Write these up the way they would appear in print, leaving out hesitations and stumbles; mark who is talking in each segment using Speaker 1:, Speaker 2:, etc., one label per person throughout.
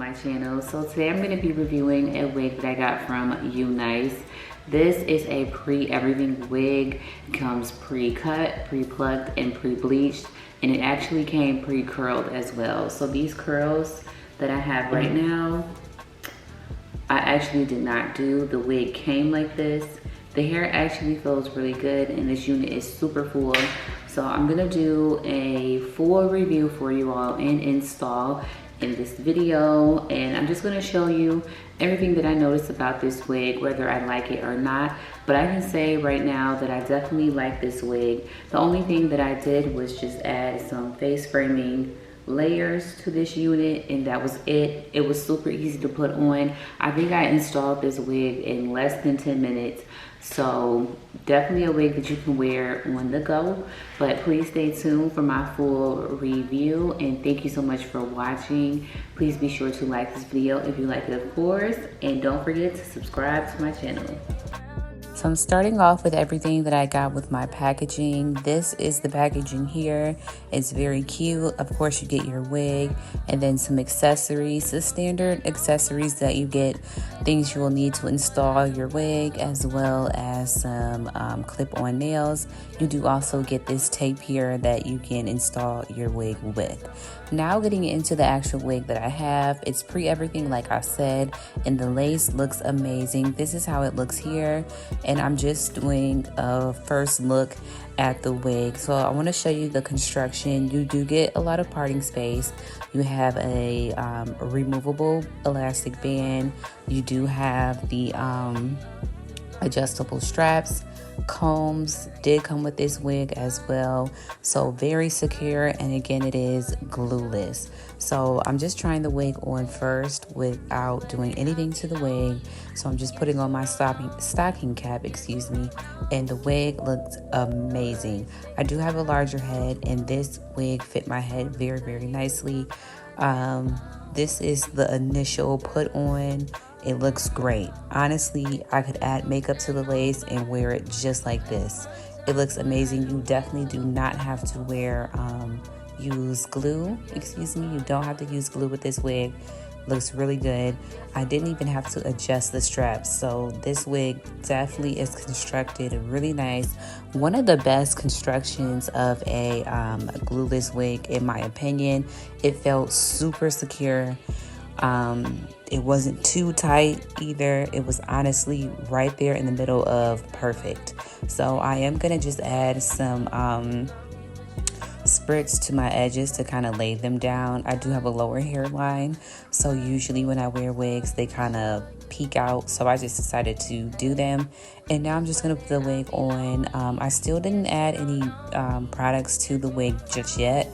Speaker 1: my channel. So today I'm going to be reviewing a wig that I got from UNice. This is a pre-everything wig. It comes pre-cut, pre-plucked, and pre-bleached, and it actually came pre-curled as well. So these curls that I have right now, I actually did not do. The wig came like this. The hair actually feels really good, and this unit is super full. So I'm gonna do a full review for you all and install in this video, and I'm just gonna show you everything that I noticed about this wig, whether I like it or not. But I can say right now that I definitely like this wig. The only thing that I did was just add some face framing layers to this unit, and that was it. It was super easy to put on. I think I installed this wig in less than 10 minutes. So definitely a wig that you can wear on the go. But please stay tuned for my full review, and thank you so much for watching. Please be sure to like this video if you like it, of course, and don't forget to subscribe to my channel. So I'm starting off with everything that I got with my packaging. This is the packaging here. It's very cute. Of course, you get your wig and then some accessories, the standard accessories that you get, things you will need to install your wig, as well as some clip-on nails. You do also get this tape here that you can install your wig with. Now getting into the actual wig that I have, it's pre-everything like I said, and the lace looks amazing. This is how it looks here, and I'm just doing a first look at the wig. So I want to show you the construction. You do get a lot of parting space. You have a removable elastic band. You do have the adjustable straps. Combs did come with this wig as well, so very secure, and again it is glueless. So I'm just trying the wig on first without doing anything to the wig. So I'm just putting on my stocking cap, excuse me, and the wig looked amazing. I do have a larger head, and this wig fit my head very nicely. This is the initial put on. It looks great. Honestly, I could add makeup to the lace and wear it just like this. It looks amazing. You definitely do not have to use glue. Excuse me, you don't have to use glue with this wig. Looks really good. I didn't even have to adjust the straps. So this wig definitely is constructed really nice. One of the best constructions of a glueless wig, in my opinion. It felt super secure. It wasn't too tight either. It was honestly right there in the middle of perfect. So I am gonna just add some spritz to my edges to kind of lay them down. I do have a lower hairline, so usually when I wear wigs they kind of peek out, so I just decided to do them. And now I'm just gonna put the wig on. I still didn't add any products to the wig just yet.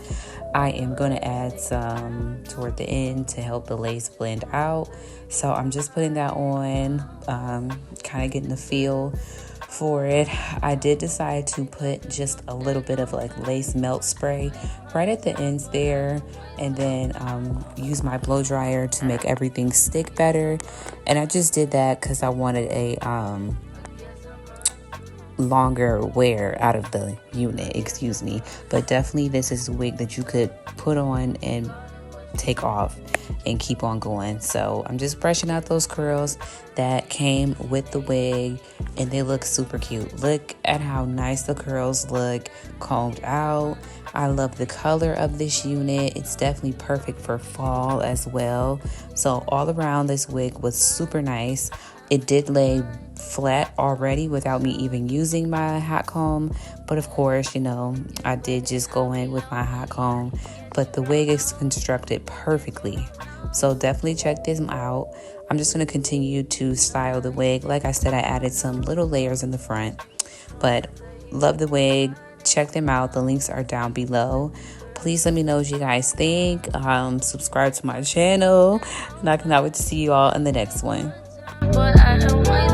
Speaker 1: I am going to add some toward the end to help the lace blend out. So I'm just putting that on, kind of getting the feel for it. I did decide to put just a little bit of like lace melt spray right at the ends there, and then use my blow dryer to make everything stick better. And I just did that because I wanted a longer wear out of the unit, excuse me. But definitely this is a wig that you could put on and take off and keep on going. So I'm just brushing out those curls that came with the wig, and they look super cute. Look at how nice the curls look combed out. I love the color of this unit. It's definitely perfect for fall as well. So all around, this wig was super nice. It did lay flat already without me even using my hot comb, but of course, you know, I did just go in with my hot comb. But the wig is constructed perfectly, so definitely check them out. I'm just going to continue to style the wig. Like I said, I added some little layers in the front, but love the wig. Check them out. The links are down below. Please let me know what you guys think. Subscribe to my channel, and I cannot wait to see you all in the next one. But I don't want